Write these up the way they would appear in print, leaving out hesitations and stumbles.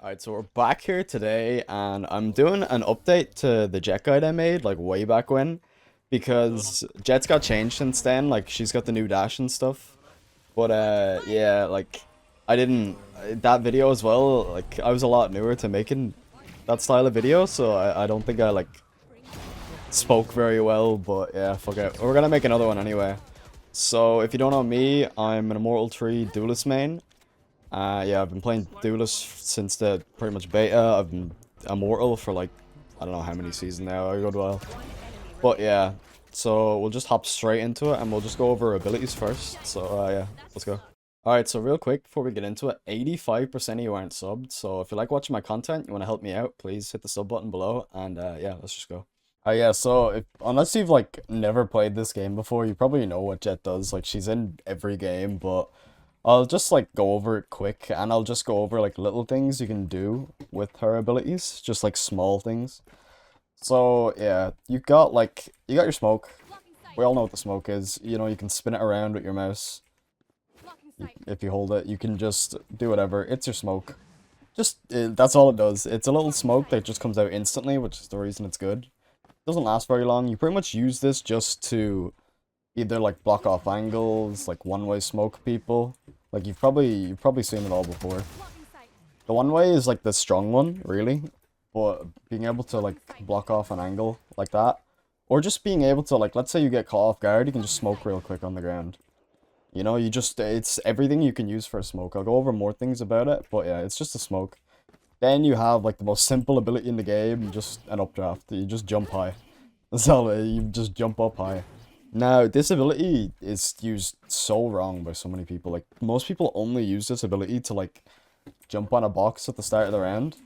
Alright, so we're back here today, and I'm doing an update to the Jett guide I made, like, way back when, because Jett's got changed since then, like, she's got the new dash and stuff, but, yeah, like, I didn't, that video as well, like, I was a lot newer to making that style of video, so I don't think I, like, spoke very well, but, yeah, fuck it, we're gonna make another one anyway. So, if you don't know me, I'm an Immortal 3 Duelist main. Yeah, I've been playing Duelist since the pretty much beta. I've been Immortal for like, I don't know how many seasons now, a good while. But yeah, so we'll just hop straight into it and we'll just go over abilities first. So yeah, let's go. Alright, so real quick before we get into it, 85% of you aren't subbed. So if you like watching my content, you want to help me out, please hit the sub button below. And yeah, let's just go. Yeah, so unless you've like never played this game before, you probably know what Jett does. Like she's in every game, but I'll just like go over it quick, and I'll just go over like little things you can do with her abilities, just like small things. So yeah, you got your smoke. We all know what the smoke is. You know, you can spin it around with your mouse. If you hold it, you can just do whatever. It's your smoke. Just that's all it does. It's a little smoke that just comes out instantly, which is the reason it's good. It doesn't last very long. You pretty much use this just to either like block off angles, like one-way smoke people. Like you've probably seen it all before. The one way is like the strong one, really. But being able to like block off an angle like that, or just being able to like, let's say you get caught off guard, you can just smoke real quick on the ground. You know, it's everything you can use for a smoke. I'll go over more things about it, but yeah, it's just a smoke. Then you have like the most simple ability in the game, just an updraft. You just jump high. That's all. You just jump up high. Now, this ability is used so wrong by so many people. Like, most people only use this ability to, like, jump on a box at the start of the round.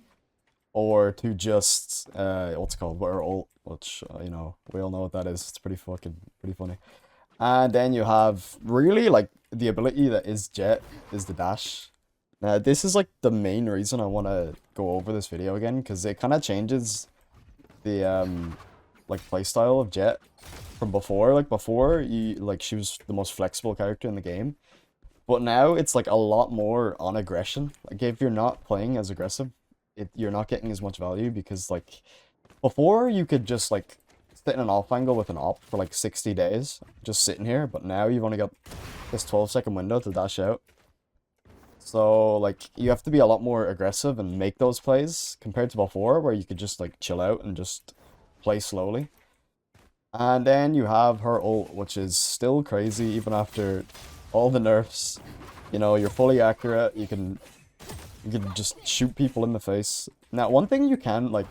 Or to just, what's it called? Or ult, which, you know, we all know what that is. It's pretty funny. And then you have, really, like, the ability that is Jett is the dash. Now, this is, like, the main reason I want to go over this video again, because it kind of changes the, like, playstyle of Jett from before. Like before, she was the most flexible character in the game, but now it's like a lot more on aggression. Like if you're not playing as aggressive, you're not getting as much value, because like before you could just like sit in an off angle with an op for like 60 days just sitting here, but now you've only got this 12-second window to dash out. So like you have to be a lot more aggressive and make those plays compared to before, where you could just like chill out and just play slowly. And then you have her ult, which is still crazy even after all the nerfs. You know, you're fully accurate, you can just shoot people in the face. Now, one thing you can, like,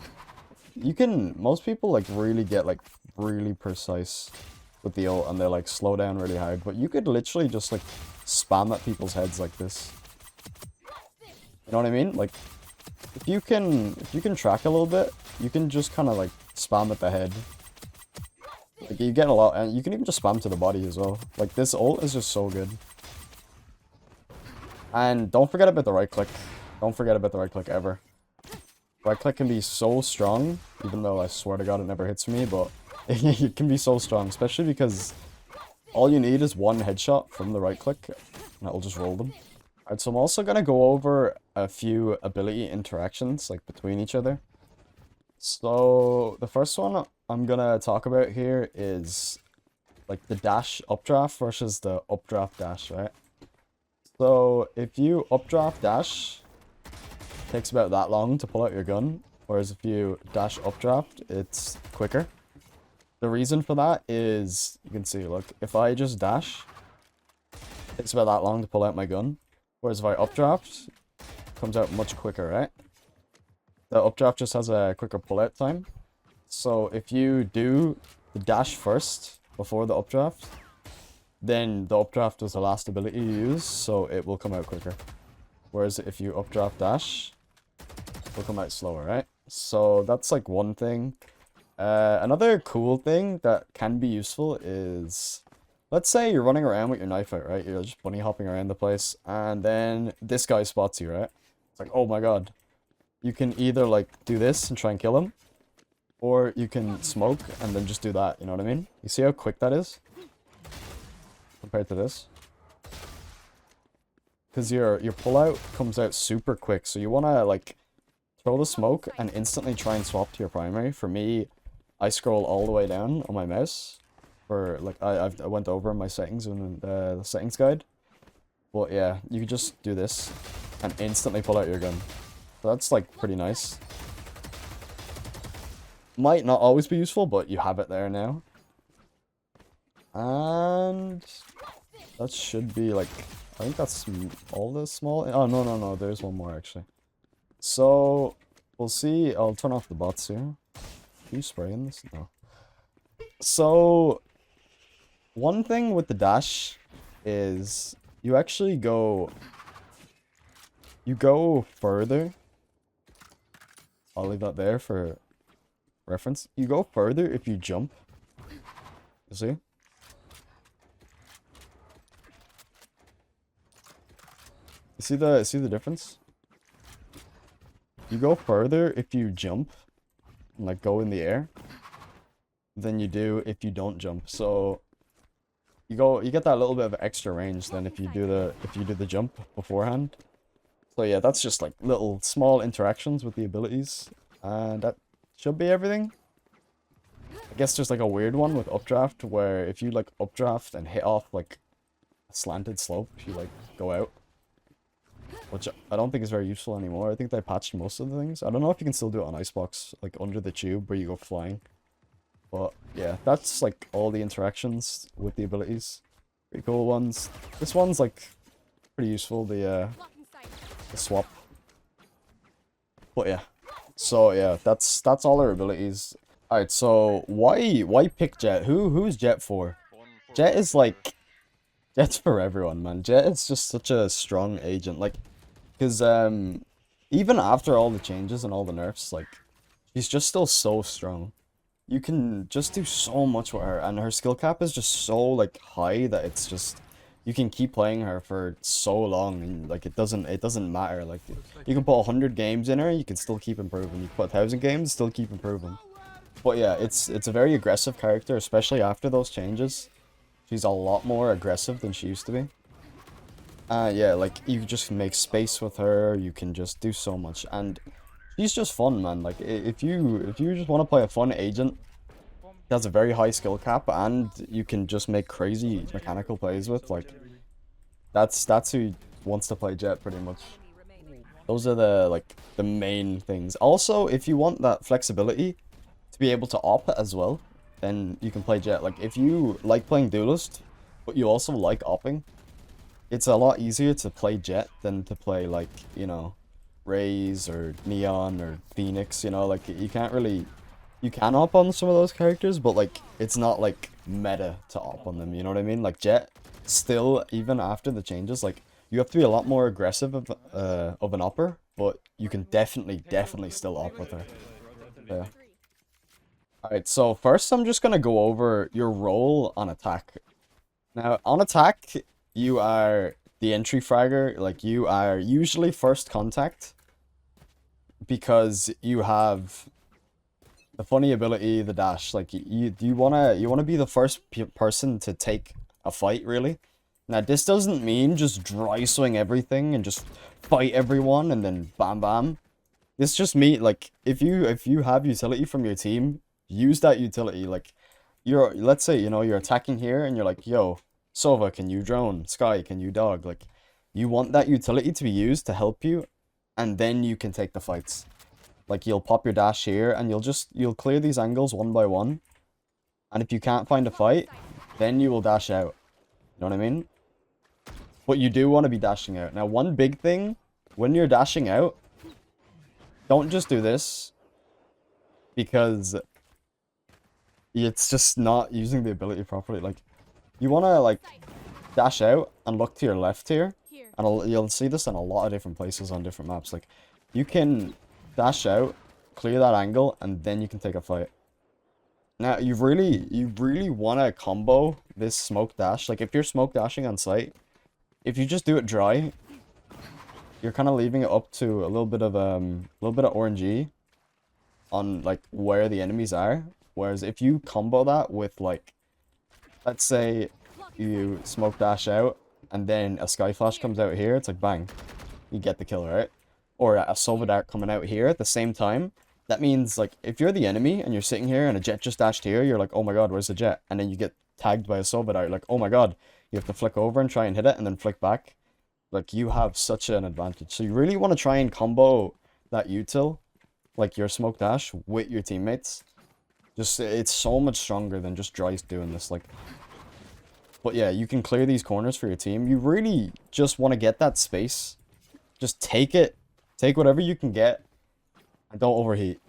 most people, like, really get, like, really precise with the ult, and they, like, slow down really hard. But you could literally just, like, spam at people's heads like this. You know what I mean? Like, if you can track a little bit, you can just kind of, like, spam at the head. Like, you get a lot, and you can even just spam to the body as well. Like, this ult is just so good. And don't forget about the right click. Don't forget about the right click ever. Right click can be so strong, even though I swear to God it never hits me, but it can be so strong, especially because all you need is one headshot from the right click, and that'll just roll them. Alright, so I'm also gonna go over a few ability interactions, like, between each other. So, the first one I'm gonna talk about here is, like, the dash updraft versus the updraft dash, right? So, if you updraft dash, it takes about that long to pull out your gun, whereas if you dash updraft, it's quicker. The reason for that is, you can see, look, if I just dash, it takes about that long to pull out my gun, whereas if I updraft, it comes out much quicker, right? The updraft just has a quicker pullout time. So if you do the dash first before the updraft, then the updraft was the last ability you use, so it will come out quicker. Whereas if you updraft dash, it will come out slower, right? So that's like one thing. Another cool thing that can be useful is, let's say you're running around with your knife out, right? You're just bunny hopping around the place, and then this guy spots you, right? It's like, oh my god. You can either, like, do this and try and kill him, or you can smoke and then just do that, you know what I mean? You see how quick that is? Compared to this? Because your pullout comes out super quick, so you want to, like, throw the smoke and instantly try and swap to your primary. For me, I scroll all the way down on my mouse. For like I went over my settings in the settings guide. But yeah, you can just do this and instantly pull out your gun. So that's like pretty nice. Might not always be useful, but you have it there now. And that should be like, I think that's all the small. Oh, no, there's one more actually. So we'll see. I'll turn off the bots here. Are you spraying this? No. So one thing with the dash is you actually go further. I'll leave that there for reference. You go further if you jump. You see? You see the difference? You go further if you jump and like go in the air than you do if you don't jump. So you get that little bit of extra range than if you do the jump beforehand. So yeah, that's just like little small interactions with the abilities. And that should be everything. I guess there's like a weird one with updraft where if you like updraft and hit off like a slanted slope, you like go out. Which I don't think is very useful anymore. I think they patched most of the things. I don't know if you can still do it on Icebox, like under the tube where you go flying. But yeah, that's like all the interactions with the abilities. Pretty cool ones. This one's like pretty useful, the swap. But yeah. So yeah, that's all our abilities. Alright, so why pick Jett? Who's Jett for? Jett is like, Jett's for everyone, man. Jett is just such a strong agent. Like, because even after all the changes and all the nerfs, like, she's just still so strong. You can just do so much with her, and her skill cap is just so like high that it's just you can keep playing her for so long, and like it doesn't matter. Like you can put 100 games in her, you can still keep improving. You can put 1,000 games, still keep improving. But yeah, it's a very aggressive character, especially after those changes. She's a lot more aggressive than she used to be. Yeah, like, you just make space with her, you can just do so much, and she's just fun, man. Like, if you just want to play a fun agent, she has a very high skill cap, and you can just make crazy mechanical plays with, like, that's who wants to play Jett, pretty much. Those are the main things. Also, if you want that flexibility to be able to op as well, then you can play Jett. Like, if you like playing Duelist, but you also like opping, it's a lot easier to play Jett than to play, like, you know, Raze or Neon or Phoenix, you know? Like, you can't really... You can op on some of those characters, but, like, it's not, like, meta to op on them, you know what I mean? Like, Jett, still, even after the changes, like, you have to be a lot more aggressive of an opper, but you can definitely still op with her. Yeah. Alright, so first I'm just gonna go over your role on attack. Now, on attack, you are the entry fragger. Like, you are usually first contact because you have the funny ability, the dash. Like, you wanna be the first person to take a fight, really. Now, this doesn't mean just dry swing everything and just fight everyone and then bam bam. This just means, like, if you have utility from your team, use that utility. Like, let's say, you know, you're attacking here and you're like, yo, Sova, can you drone? Sky, can you dog? Like, you want that utility to be used to help you, and then you can take the fights. Like, you'll pop your dash here, and you'll clear these angles one by one, and if you can't find a fight, then you will dash out. You know what I mean? But you do want to be dashing out. Now, one big thing, when you're dashing out, don't just do this, because it's just not using the ability properly. Like, you want to, like, dash out and look to your left here. And you'll see this in a lot of different places on different maps. Like, you can dash out, clear that angle, and then you can take a fight. Now, you really want to combo this smoke dash. Like, if you're smoke dashing on site, if you just do it dry, you're kind of leaving it up to a little bit of RNG on, like, where the enemies are. Whereas if you combo that with, like, let's say you smoke dash out, and then a sky flash comes out here, it's like bang, you get the kill, right? or a Sova Dart coming out here at the same time, that means, like, if you're the enemy and you're sitting here and a Jett just dashed here, you're like, oh my god, where's the Jett? And then you get tagged by a Sova Dart, like, oh my god, you have to flick over and try and hit it and then flick back. Like, you have such an advantage. So you really want to try and combo that util, like your smoke dash, with your teammates. Just, it's so much stronger than just Dryce doing this, like. But yeah, you can clear these corners for your team. You really just want to get that space. Just take it. Take whatever you can get. And don't overheat.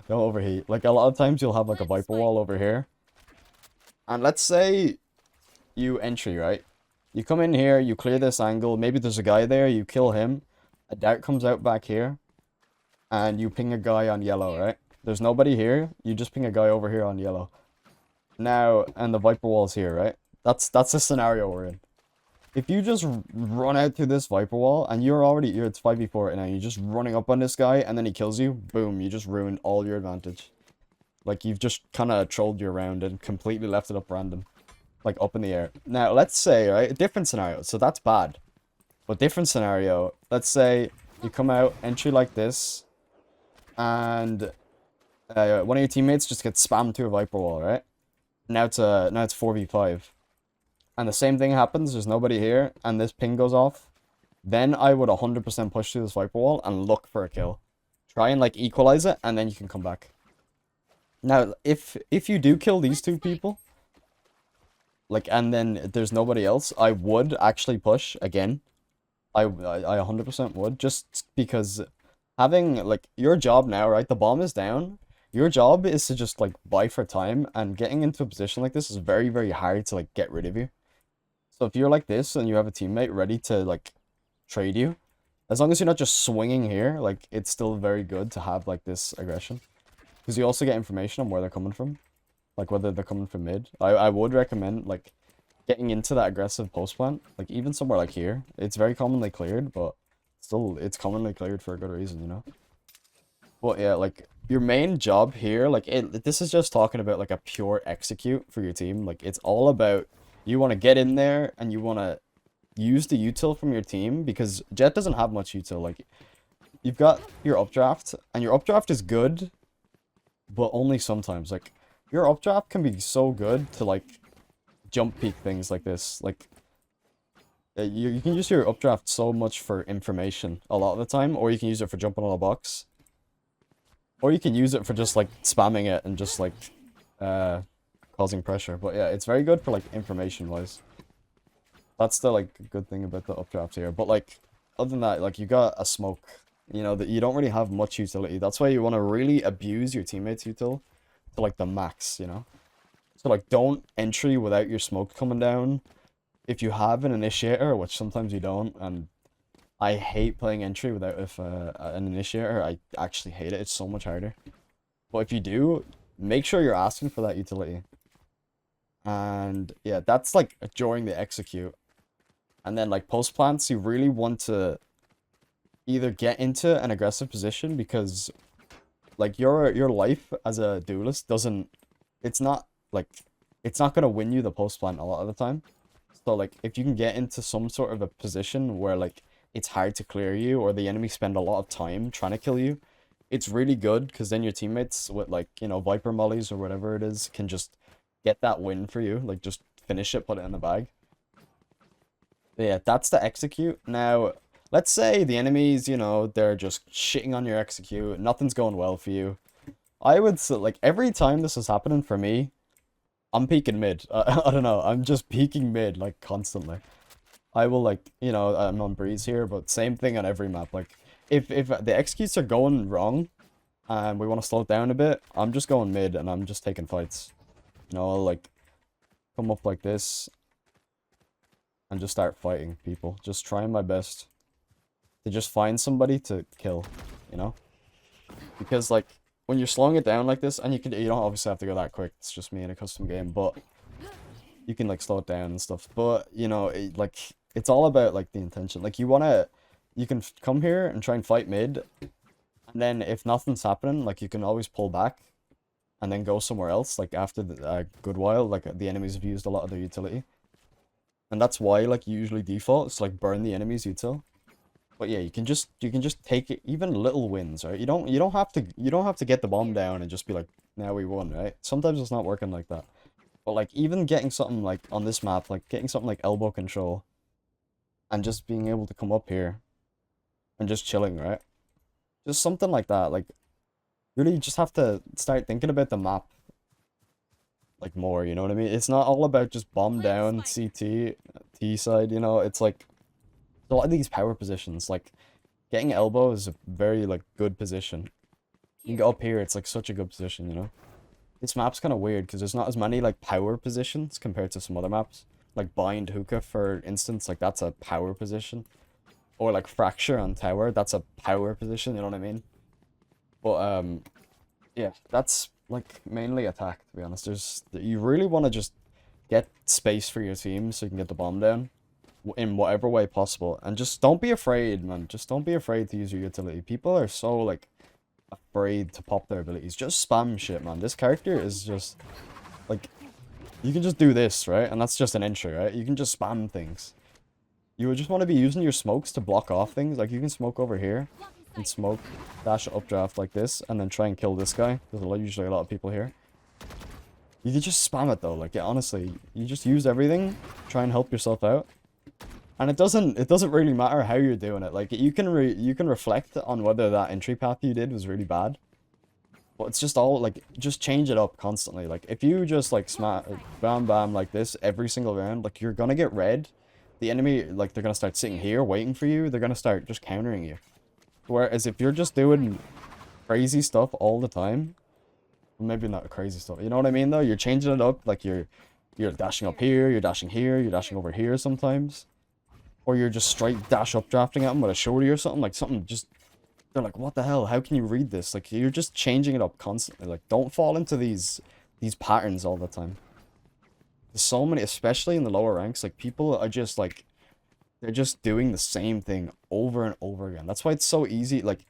Don't overheat. Like, a lot of times you'll have, like, a Viper wall over here. And let's say you entry, right? You come in here, you clear this angle. Maybe there's a guy there, you kill him. A dart comes out back here. And you ping a guy on yellow, right? There's nobody here. You just ping a guy over here on yellow. Now, and the Viper wall's here, right? That's the scenario we're in. If you just run out through this Viper wall, and it's 5v4 right now, you're just running up on this guy, and then he kills you, boom, you just ruined all your advantage. Like, you've just kind of trolled your round and completely left it up random. Like, up in the air. Now, let's say, right, a different scenario, so that's bad. But different scenario, let's say you come out, entry like this, and one of your teammates just gets spammed to a Viper wall, right? Now it's 4v5. And the same thing happens, there's nobody here, and this ping goes off. Then I would 100% push through this Viper wall and look for a kill. Try and, like, equalize it, and then you can come back. Now, if you do kill these two people, like, and then there's nobody else, I would actually push again. I 100% would, just because having, like, your job now, right, the bomb is down. Your job is to just, like, buy for time, and getting into a position like this is very, very hard to, like, get rid of you. So if you're like this, and you have a teammate ready to, like, trade you, as long as you're not just swinging here, like, it's still very good to have, like, this aggression. Because you also get information on where they're coming from. Like, whether they're coming from mid. I would recommend, like, getting into that aggressive post plant. Like, even somewhere like here. It's very commonly cleared, but still, it's commonly cleared for a good reason, you know? But yeah, like, your main job here, like, this is just talking about, like, a pure execute for your team. Like, it's all about, you want to get in there, and you want to use the util from your team, because Jett doesn't have much util. Like, you've got your updraft, and your updraft is good, but only sometimes. Like, your updraft can be so good to, like, jump peek things like this. Like, you can use your updraft so much for information a lot of the time, or you can use it for jumping on a box. Or you can use it for just, like, spamming it and just, like, causing pressure. But yeah, it's very good for, like, information-wise. That's the, like, good thing about the updraft here. But, like, other than that, like, you got a smoke. You know, that you don't really have much utility. That's why you want to really abuse your teammates' util to, like, the max, you know? So, like, don't entry without your smoke coming down. If you have an initiator, which sometimes you don't, and I hate playing entry without an initiator. I actually hate it. It's so much harder. But if you do, make sure you're asking for that utility. And yeah, that's, like, during the execute. And then, like, post plants, you really want to either get into an aggressive position, because, like, your life as a duelist doesn't, it's not gonna win you the post plant a lot of the time. So, like, if you can get into some sort of a position where, like, it's hard to clear you, or the enemy spend a lot of time trying to kill you, it's really good, because then your teammates with, like, you know, Viper mollies or whatever it is, can just get that win for you. Like, just finish it, put it in the bag. But yeah, that's the execute. Now, let's say the enemies, you know, they're just shitting on your execute, nothing's going well for you. I would say, like, every time this is happening for me, I'm peeking mid. I don't know, I'm just peeking mid, like, constantly. I will, like, you know, I'm on Breeze here, but same thing on every map. Like, if the executes are going wrong, and we want to slow it down a bit, I'm just going mid, and I'm just taking fights. You know, I'll, like, come up like this, and just start fighting people. Just trying my best to just find somebody to kill, you know? Because, like, when you're slowing it down like this, and you don't obviously have to go that quick, it's just me in a custom game, but you can, like, slow it down and stuff. But, you know, like, it's all about, like, the intention. Like, you can come here and try and fight mid, and then if nothing's happening, like, you can always pull back, and then go somewhere else, like, after a good while. Like, the enemies have used a lot of their utility. And that's why, like, you usually default is to, like, burn the enemy's util. But yeah, you can just take it, even little wins, right? You don't have to get the bomb down and just be like, now we won, right? Sometimes it's not working like that. But like even getting something like on this map, like getting something like elbow control and just being able to come up here and just chilling, right? Just something like that. Like really you just have to start thinking about the map like more, you know what I mean? It's not all about just bomb down, CT, T side, you know, it's like a lot of these power positions, like getting elbow is a very like good position. You can get up here, it's like such a good position, you know? This map's kind of weird because there's not as many like power positions compared to some other maps. Like bind hookah, for instance, like that's a power position. Or like fracture on tower, that's a power position, you know what I mean? But yeah, that's like mainly attack, to be honest. You really want to just get space for your team so you can get the bomb down in whatever way possible, and just don't be afraid, man. Just don't be afraid to use your utility. People are so like afraid to pop their abilities. Just spam shit, man. This character is just like, you can just do this, right? And that's just an entry, right? You can just spam things. You would just want to be using your smokes to block off things. Like you can smoke over here and smoke, dash updraft like this, and then try and kill this guy. There's usually a lot of people here. You can just spam it though. Like yeah, honestly, you just use everything, try and help yourself out. And it doesn't really matter how you're doing it. Like you can reflect on whether that entry path you did was really bad. But it's just all like, just change it up constantly. Like if you just like bam bam like this every single round, like you're gonna get red. The enemy, like they're gonna start sitting here waiting for you. They're gonna start just countering you. Whereas if you're just doing crazy stuff all the time, well, maybe not crazy stuff. You know what I mean though? You're changing it up. Like you're dashing up here, you're dashing here, you're dashing over here sometimes. Or you're just straight dash up drafting at them with a shorty or something. Like something just, they're like, what the hell? How can you read this? Like you're just changing it up constantly. Like don't fall into these patterns all the time. There's so many, especially in the lower ranks, like people are just like, they're just doing the same thing over and over again. That's why it's so easy. Like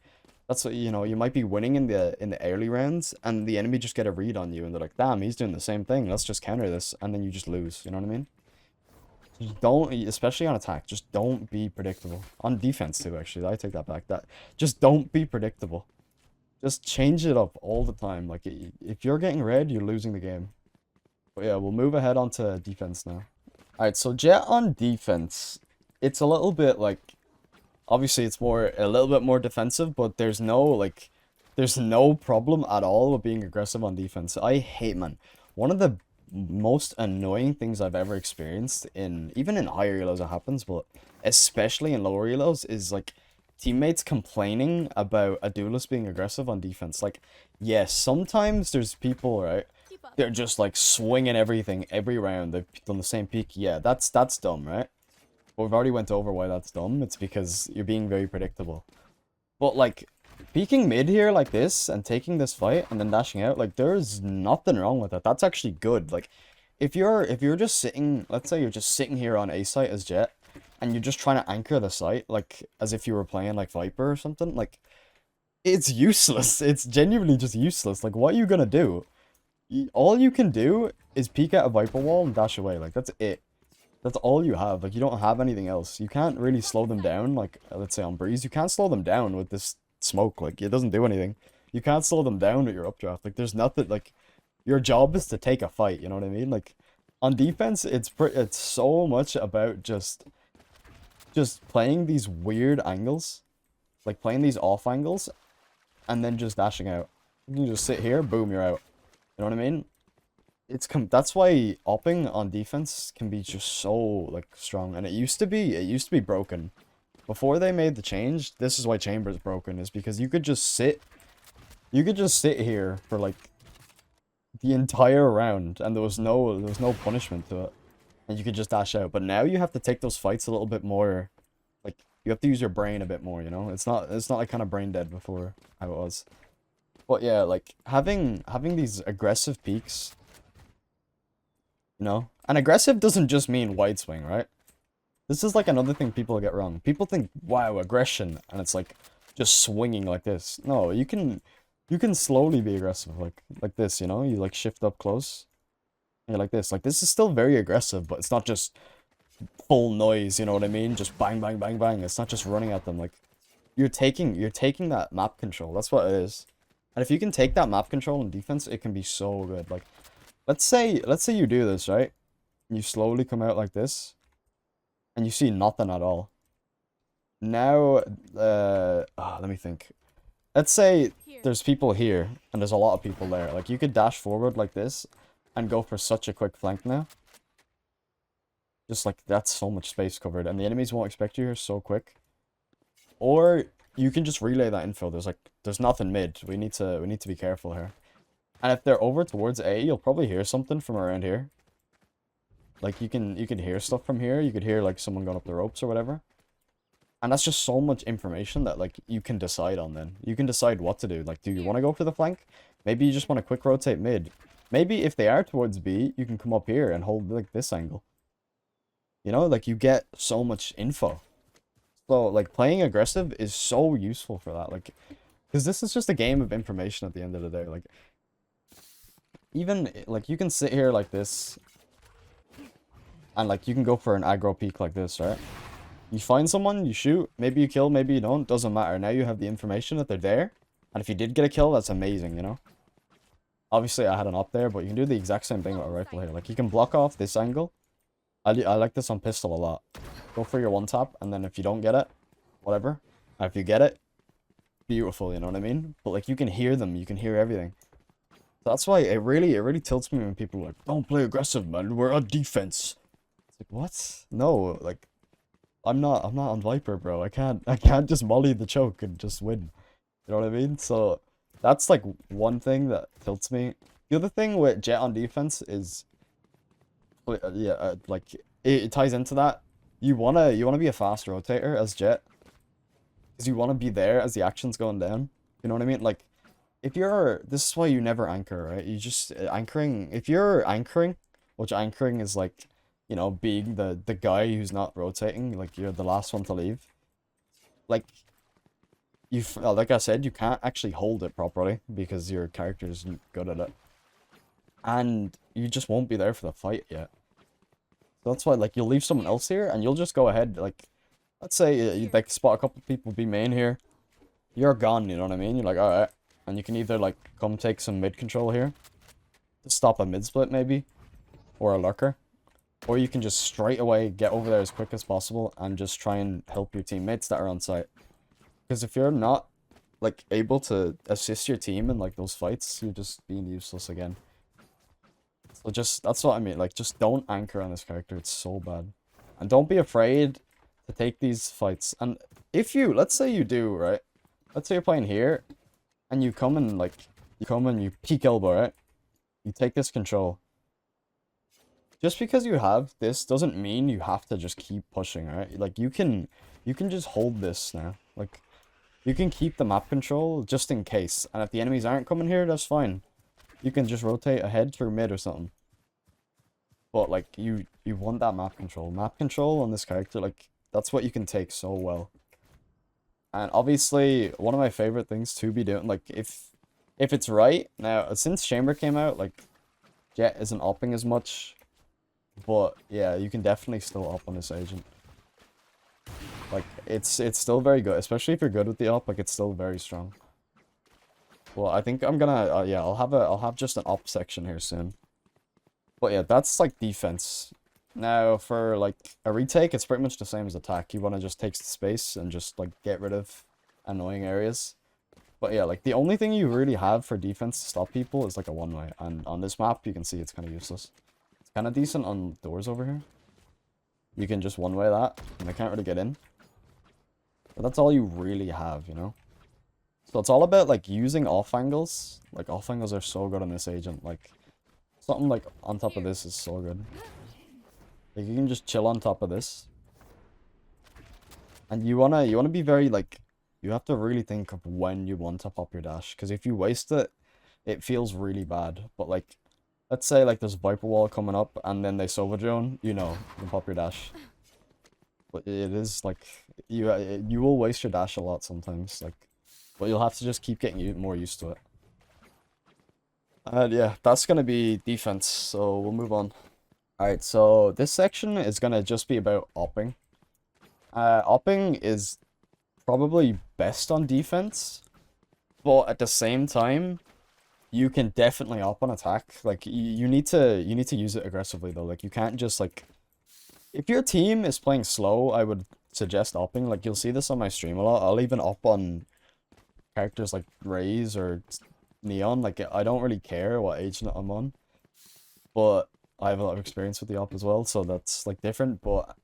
that's what, you know, you might be winning in the early rounds and the enemy just get a read on you and they're like, damn, he's doing the same thing. Let's just counter this, and then you just lose. You know what I mean? Just don't, especially on attack, just don't be predictable. On defense too, actually, I take that back. Just don't be predictable. Just change it up all the time. Like if you're getting red, you're losing the game. But yeah, we'll move ahead onto defense now. Alright, so Jett on defense, it's a little bit like, obviously it's a little bit more defensive, but there's no problem at all with being aggressive on defense. I hate, man. One of the most annoying things I've ever experienced even in higher elos it happens, but especially in lower elos, is like teammates complaining about a duelist being aggressive on defense. Like, yes, sometimes there's people, right? They're just like swinging everything every round. They've done the same peak. Yeah, that's dumb, right? But we've already went over why that's dumb. It's because you're being very predictable. But like peeking mid here like this and taking this fight and then dashing out, like there's nothing wrong with that. That's actually good. Like if you're just sitting, let's say you're just sitting here on A site as Jett and you're just trying to anchor the site like as if you were playing like Viper or something, like it's useless. It's genuinely just useless. Like what are you gonna do? All you can do is peek at a Viper wall and dash away. Like that's it. That's all you have. Like you don't have anything else. You can't really slow them down. Like let's say on Breeze, you can't slow them down with this smoke. Like it doesn't do anything. You can't slow them down with your updraft. Like there's nothing. Like your job is to take a fight. You know what I mean? Like on defense, it's so much about just playing these weird angles, like playing these off angles, and then just dashing out. You can just sit here, boom, you're out. You know what I mean? That's why opping on defense can be just so like strong, and it used to be broken. Before they made the change, this is why Chamber's broken, is because you could just sit here for like the entire round and there was no punishment to it. And you could just dash out. But now you have to take those fights a little bit more, like you have to use your brain a bit more, you know? It's not like kind of brain dead before how it was. But yeah, like having these aggressive peaks, you know? And aggressive doesn't just mean wide swing, right? This is like another thing people get wrong. People think, wow, aggression, and it's like just swinging like this. No, you can slowly be aggressive, like this, you know? You like shift up close. And you're like this. Like this is still very aggressive, but it's not just full noise, you know what I mean? Just bang, bang, bang, bang. It's not just running at them. Like you're taking that map control. That's what it is. And if you can take that map control in defense, it can be so good. Like, let's say you do this, right? You slowly come out like this, and you see nothing at all. Now, let me think. Let's say there's people here, and there's a lot of people there. Like, you could dash forward like this, and go for such a quick flank now. Just like, that's so much space covered, and the enemies won't expect you here so quick. Or you can just relay that info. There's nothing mid. We need to be careful here. And if they're over towards A, you'll probably hear something from around here. Like, you can hear stuff from here. You could hear, like, someone going up the ropes or whatever. And that's just so much information that, like, you can decide on then. You can decide what to do. Like, do you want to go for the flank? Maybe you just want to quick rotate mid. Maybe if they are towards B, you can come up here and hold, like, this angle. You know, like, you get so much info. So, like, playing aggressive is so useful for that. Like, because this is just a game of information at the end of the day. Like, even, like, you can sit here like this. And, like, you can go for an aggro peek like this, right? You find someone, you shoot. Maybe you kill, maybe you don't. Doesn't matter. Now you have the information that they're there. And if you did get a kill, that's amazing, you know? Obviously, I had an up there, but you can do the exact same thing with a rifle here. Like, you can block off this angle. I like this on pistol a lot. Go for your one tap, and then if you don't get it, whatever. And if you get it, beautiful, you know what I mean? But, like, you can hear them. You can hear everything. So that's why it really tilts me when people are like, don't play aggressive, man. We're on defense. It's like, what? No, like, I'm not on Viper, bro. I can't just molly the choke and just win. You know what I mean? So that's like one thing that tilts me. The other thing with Jett on defense is, like it ties into that. You wanna be a fast rotator as Jett, because you wanna be there as the action's going down. You know what I mean? Like, if you're, this is why you never anchor, right? You just anchoring. If you're anchoring, which anchoring is like, you know, being the guy who's not rotating, like you're the last one to leave. Like, like I said, you can't actually hold it properly because your character isn't good at it. And you just won't be there for the fight yet. So that's why, like, you'll leave someone else here and you'll just go ahead, like, let's say you like spot a couple people be main here. You're gone, you know what I mean? You're like, alright. And you can either, like, come take some mid control here to stop a mid split maybe, or a lurker. Or you can just straight away get over there as quick as possible and just try and help your teammates that are on site. Because if you're not, like, able to assist your team in, like, those fights, you're just being useless again. So just, that's what I mean. Like, just don't anchor on this character. It's so bad. And don't be afraid to take these fights. And if you, let's say you do, right? Let's say you're playing here, and you come and, like, you peek elbow, right? You take this control. Just because you have this doesn't mean you have to just keep pushing, right? Like, you can just hold this now. Like, you can keep the map control just in case. And if the enemies aren't coming here, that's fine. You can just rotate ahead through mid or something. But, like, you want that map control. Map control on this character, like, that's what you can take so well. And obviously, one of my favorite things to be doing, like, if it's right, now, since Chamber came out, like, Jett isn't upping as much. But, yeah, you can definitely still up on this agent. Like, it's still very good, especially if you're good with the up, like, it's still very strong. Well, I think I'm gonna, yeah, I'll have just an up section here soon. But yeah, that's, like, defense. Now, for, like, a retake, it's pretty much the same as attack. You want to just take space and just, like, get rid of annoying areas. But yeah, like, the only thing you really have for defense to stop people is, like, a one-way. And on this map, you can see it's kind of useless. Kind of decent on doors over here. You can just one-way that, and they can't really get in. But that's all you really have, you know? So it's all about, like, using off angles. Like, off angles are so good on this agent. Like, something, like, on top of this is so good. Like, you can just chill on top of this. And you wanna be very, like, you have to really think of when you want to pop your dash. Because if you waste it, it feels really bad. But, like, let's say, like, there's a Viper wall coming up, and then they Sova drone, you know, you can pop your dash. But it is, like, you will waste your dash a lot sometimes, like, but you'll have to just keep getting more used to it. And yeah, that's gonna be defense, so we'll move on. Alright, so this section is gonna just be about opping. Opping is probably best on defense, but at the same time, you can definitely up on attack. Like you need to use it aggressively though. Like you can't just like if your team is playing slow, I would suggest upping. Like you'll see this on my stream a lot. I'll even up on characters like Raze or Neon. Like I don't really care what agent I'm on, but I have a lot of experience with the op as well, so that's like different. But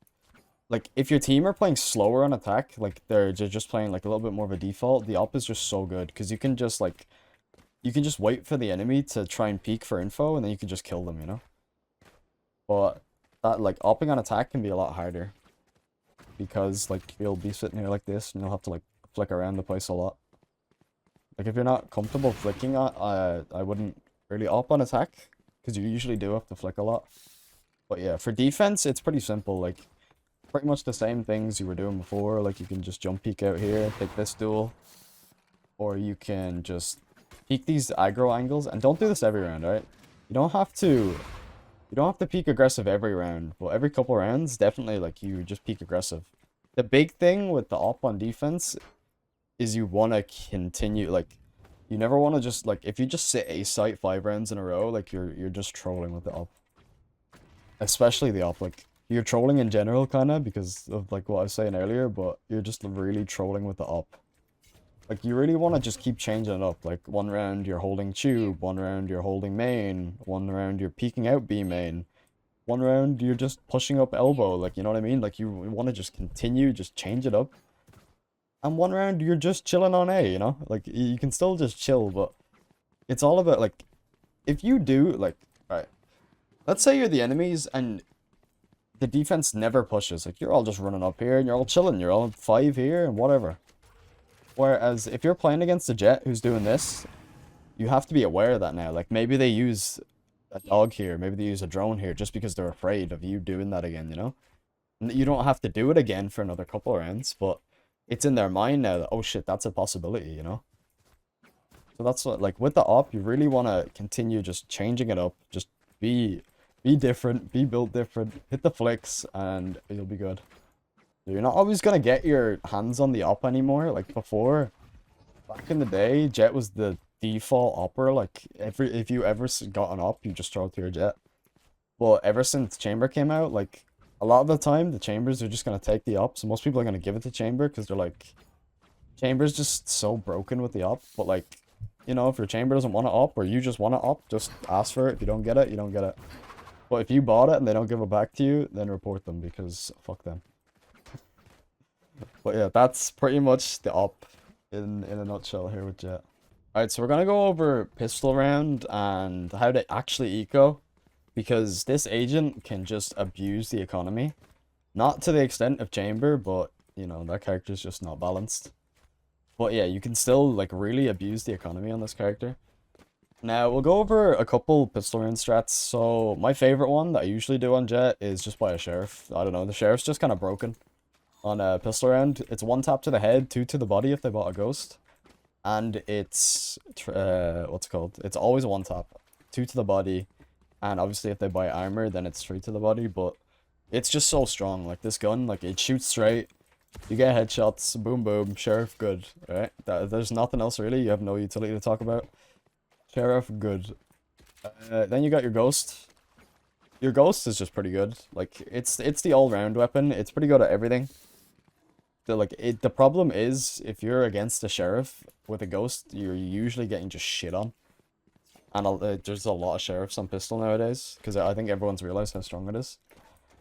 like if your team are playing slower on attack, like they're just playing like a little bit more of a default, the op is just so good because you can just like wait for the enemy to try and peek for info and then you can just kill them, you know? But that like opping on attack can be a lot harder because like you'll be sitting here like this and you'll have to like flick around the place a lot. Like if you're not comfortable flicking, I wouldn't really op on attack because you usually do have to flick a lot. But yeah, for defense, it's pretty simple. Like pretty much the same things you were doing before. Like you can just jump peek out here, take this duel, or you can just peek these aggro angles, and don't do this every round, right? You don't have to peek aggressive every round, but every couple rounds, definitely like you just peek aggressive. The big thing with the op on defense is you want to continue, like you never want to just like if you just sit a site 5 rounds in a row, like you're just trolling with the op. Especially the op, like you're trolling in general kind of because of like what I was saying earlier, but you're just really trolling with the op. Like, you really want to just keep changing it up. Like, one round you're holding tube, one round you're holding main, one round you're peeking out B main, one round you're just pushing up elbow. Like, you know what I mean? Like, you want to just continue, just change it up. And one round you're just chilling on A, you know? Like, you can still just chill, but it's all about, like, if you do, like, alright, let's say you're the enemies and the defense never pushes. Like, you're all just running up here and you're all chilling. You're all 5 here and whatever. Whereas if you're playing against a Jett who's doing this, you have to be aware of that now. Like maybe they use a dog here, maybe they use a drone here just because they're afraid of you doing that again, you know? And you don't have to do it again for another couple of rounds, but it's in their mind now that, oh shit, that's a possibility, you know? So that's what, like with the op, you really want to continue just changing it up. Just be different, be built different, hit the flicks, and you'll be good. You're not always gonna get your hands on the op anymore. Like before, back in the day, Jett was the default opper. Like if you ever got an op, you just throw it to your Jett. But ever since Chamber came out, like a lot of the time, the Chambers are just gonna take the op. So most people are gonna give it to Chamber because they're like, Chamber's just so broken with the op. But like, you know, if your Chamber doesn't want to op or you just want to op, just ask for it. If you don't get it, you don't get it. But if you bought it and they don't give it back to you, then report them because fuck them. But yeah, that's pretty much the op in a nutshell here with Jett. Alright, so we're gonna go over pistol round and how to actually eco, because this agent can just abuse the economy. Not to the extent of Chamber, but you know, that character's just not balanced. But yeah, you can still like really abuse the economy on this character. Now, we'll go over a couple pistol round strats. So, my favorite one that I usually do on Jett is just buy a Sheriff. I don't know, the Sheriff's just kind of broken. On a pistol round, it's 1 tap to the head, 2 to the body if they bought a ghost. And it's, what's it called? It's always a 1 tap. 2 to the body. And obviously if they buy armor, then it's 3 to the body. But it's just so strong. Like this gun, like it shoots straight. You get headshots, boom boom, Sheriff, good. Right? There's nothing else really. You have no utility to talk about. Sheriff, good. Then you got your ghost. Your ghost is just pretty good. Like, it's the all-round weapon. It's pretty good at everything. The problem is, if you're against a Sheriff with a ghost, you're usually getting just shit on. And there's a lot of Sheriffs on pistol nowadays, because I think everyone's realized how strong it is.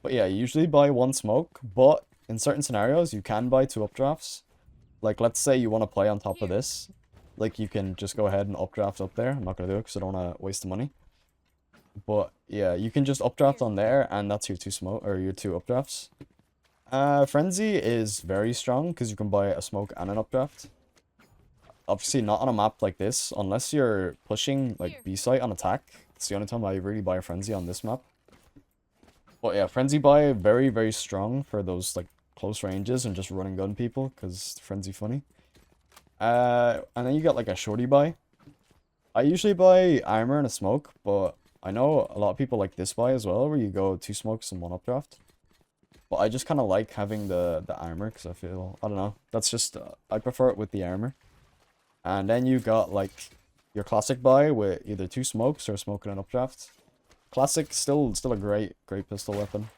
But yeah, you usually buy 1 smoke, but in certain scenarios, you can buy 2 updrafts. Like, let's say you want to play on top of this. Like, you can just go ahead and updraft up there. I'm not going to do it, because I don't want to waste the money. But yeah, you can just updraft on there, and that's your 2 smoke, or your 2 updrafts. Frenzy is very strong because you can buy a smoke and an updraft. Obviously not on a map like this, unless you're pushing like B site on attack. It's the only time I really buy a Frenzy on this map. But yeah, Frenzy buy very, very strong for those like close ranges and just running gun people because Frenzy funny. And then you got like a shorty buy. I usually buy armor and a smoke, but I know a lot of people like this buy as well, where you go 2 smokes and 1 updraft. But I just kind of like having the armor because I feel, I don't know, that's just, I prefer it with the armor. And then you got like your classic buy with either 2 smokes or smoke and an updraft. Classic, still a great pistol weapon.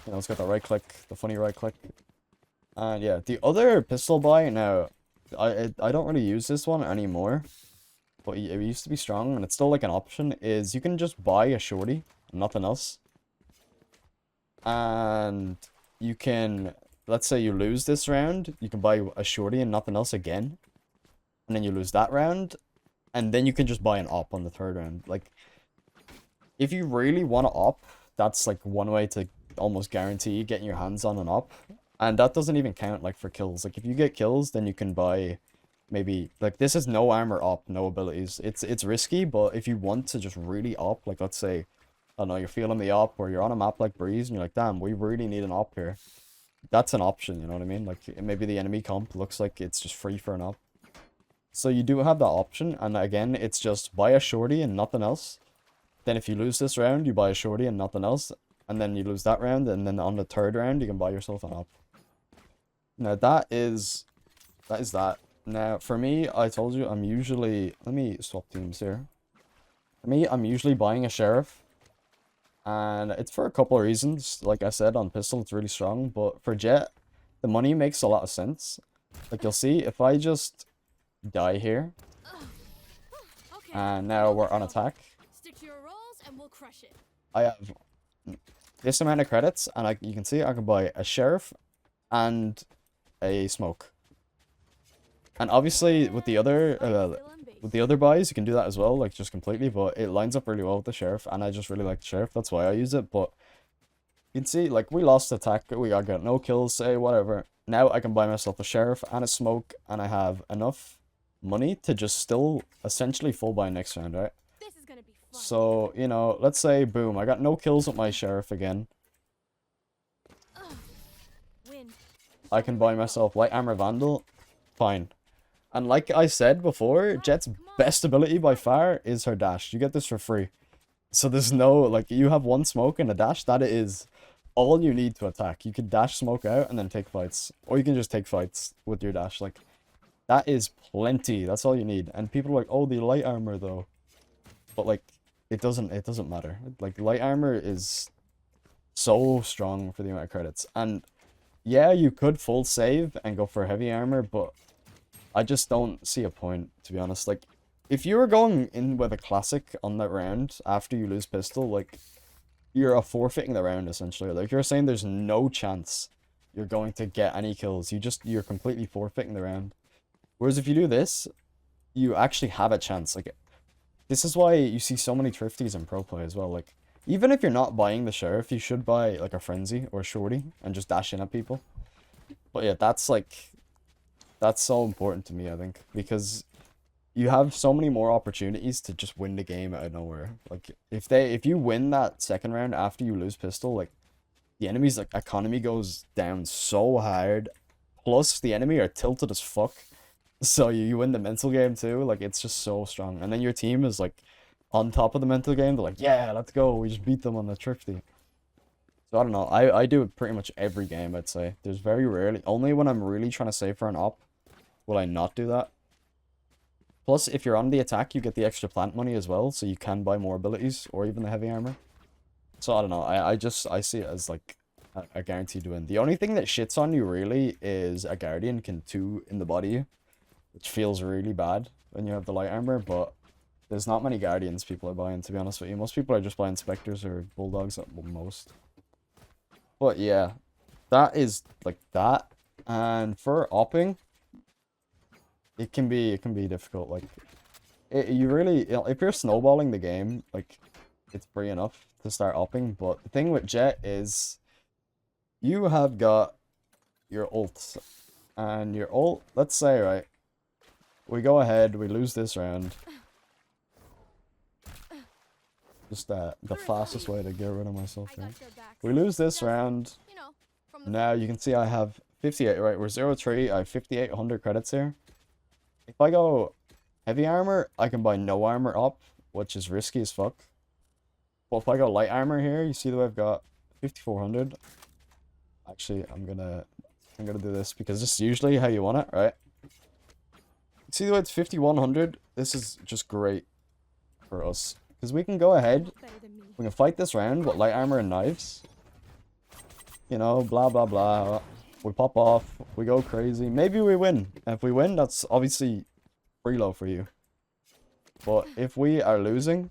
You know, it's got the right click, the funny right click. And yeah, the other pistol buy now, I don't really use this one anymore. But it used to be strong, and it's still like an option, is you can just buy a shorty, nothing else. And you can, let's say you lose this round, you can buy a shorty and nothing else again. And then you lose that round, and then you can just buy an op on the 3rd round. Like, if you really want to op, that's like one way to almost guarantee getting your hands on an op. And that doesn't even count like for kills. Like, if you get kills, then you can buy maybe, like, this is no armor op, no abilities. It's risky, but if you want to just really op, like, let's say, I don't know, you're feeling the op, or you're on a map like Breeze, and you're like, damn, we really need an op here. That's an option, you know what I mean? Like, maybe the enemy comp looks like it's just free for an op. So you do have that option, and again, it's just buy a shorty and nothing else. Then if you lose this round, you buy a shorty and nothing else. And then you lose that round, and then on the 3rd round, you can buy yourself an op. Now, that is that. Now, for me, I told you, I'm usually... Let me swap teams here. For me, I'm usually buying a sheriff. And it's for a couple of reasons. Like I said, on pistol, it's really strong. But for Jett, the money makes a lot of sense. Like, you'll see, if I just die here, and now we're on attack, Stick to your roles and we'll crush it. I have this amount of credits, and you can see I can buy a sheriff and a smoke. And obviously, with the other buys, you can do that as well, like, just completely, but it lines up really well with the sheriff, and I just really like the sheriff, that's why I use it. But you can see, like, we lost attack, we got no kills, say, whatever. Now I can buy myself a sheriff and a smoke, and I have enough money to just still essentially full buy next round, right? This is gonna be fun. So, you know, let's say, boom, I got no kills with my sheriff again. Win. I can buy myself light armor vandal, fine. And like I said before, Jett's best ability by far is her dash. You get this for free. So there's no, like, you have 1 smoke and a dash, that is all you need to attack. You can dash smoke out and then take fights. Or you can just take fights with your dash. Like, that is plenty. That's all you need. And people are like, oh, the light armor though. But like, it doesn't matter. Like, light armor is so strong for the amount of credits. And yeah, you could full save and go for heavy armor, but I just don't see a point, to be honest. Like, if you were going in with a classic on that round after you lose pistol, like, you're forfeiting the round, essentially. Like, you're saying there's no chance you're going to get any kills. You're completely forfeiting the round. Whereas if you do this, you actually have a chance. Like, this is why you see so many thrifties in pro play as well. Like, even if you're not buying the sheriff, you should buy, like, a frenzy or a shorty and just dash in at people. But yeah, that's, like... That's so important to me, I think, because you have so many more opportunities to just win the game out of nowhere. Like, if you win that 2nd round after you lose pistol, like, the enemy's, like, economy goes down so hard. Plus, the enemy are tilted as fuck. So you win the mental game too. Like, it's just so strong. And then your team is, like, on top of the mental game. They're like, yeah, let's go. We just beat them on the thrifty. So I don't know. I do it pretty much every game, I'd say. There's very rarely, only when I'm really trying to save for an op, will I not do that. Plus, if you're on the attack, you get the extra plant money as well, so you can buy more abilities, or even the heavy armor. So, I don't know, I see it as, like, a guaranteed win. The only thing that shits on you, really, is a Guardian can 2 in the body, which feels really bad when you have the light armor, but there's not many Guardians people are buying, to be honest with you. Most people are just buying Spectres or Bulldogs at most. But, yeah, that is, like, that. And for opping... It can be difficult, like, you really, if you're snowballing the game, like, it's free enough to start opping, but the thing with Jett is, you have got your ult, and your ult, let's say, right, we go ahead, we lose this round, just the fastest way to get rid of myself here, we lose this round, now you can see I have 58, right, we're 0-3, I have 5,800 credits here. If I go heavy armor, I can buy no armor up, which is risky as fuck. But if I go light armor here, you see that I've got 5,400. Actually, I'm gonna do this because this is usually how you want it, right? See the way it's 5100? This is just great for us. Because we can go ahead, Better than me. we can fight this round with light armor and knives. You know, blah blah blah. We pop off, we go crazy. Maybe we win. If we win, that's obviously reload for you. But if we are losing,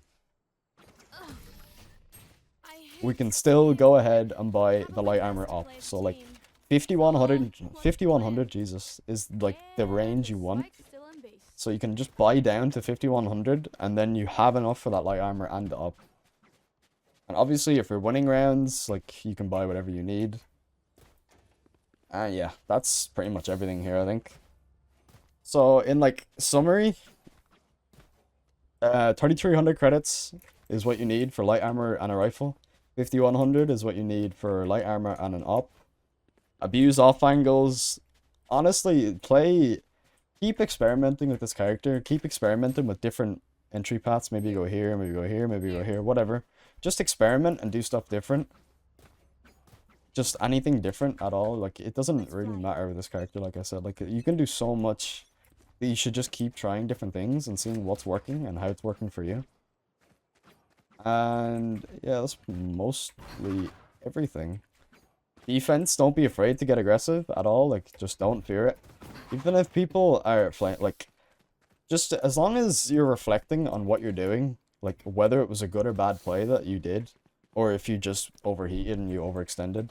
I hate we can still go ahead and buy the light armor up. So like 5100, Jesus, is like the range you want. So you can just buy down to 5100 and then you have enough for that light armor and the up. And obviously if you're winning rounds, like you can buy whatever you need. And yeah, that's pretty much everything here, I think. So in like summary, 3300 credits is what you need for light armor and a rifle. 5100 is what you need for light armor and an op. Abuse off angles. Honestly, keep experimenting with this character. Keep experimenting with different entry paths. Maybe you go here, maybe you go here, maybe you go here, whatever. Just experiment and do stuff different. Just anything different at all. Like, it doesn't really matter with this character, like I said. Like, you can do so much that you should just keep trying different things and seeing what's working and how it's working for you. And yeah, that's mostly everything. Defense, don't be afraid to get aggressive at all. Like, just don't fear it. Even if people are like, just as long as you're reflecting on what you're doing, like whether it was a good or bad play that you did, or if you just overheated and you overextended,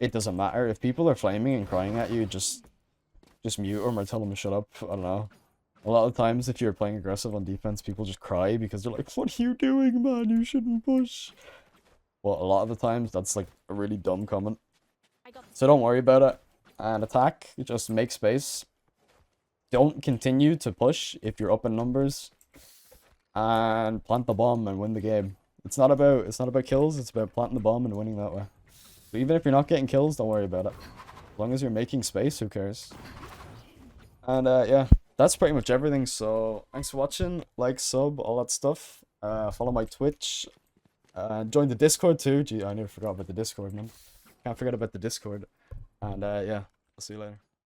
it doesn't matter. If people are flaming and crying at you, just mute them or tell them to shut up. I don't know. A lot of times, if you're playing aggressive on defense, people just cry because they're like, "What are you doing, man? You shouldn't push." Well, a lot of the times, that's like a really dumb comment. So don't worry about it. And attack, just make space. Don't continue to push if you're up in numbers. And plant the bomb and win the game. It's not about kills, it's about planting the bomb and winning that way. So even if you're not getting kills, don't worry about it. As long as you're making space, who cares? And yeah, that's pretty much everything. So thanks for watching. Like, sub, all that stuff. Follow my Twitch. Join the Discord too. Gee, I never forgot about the Discord, man. Can't forget about the Discord. And yeah, I'll see you later.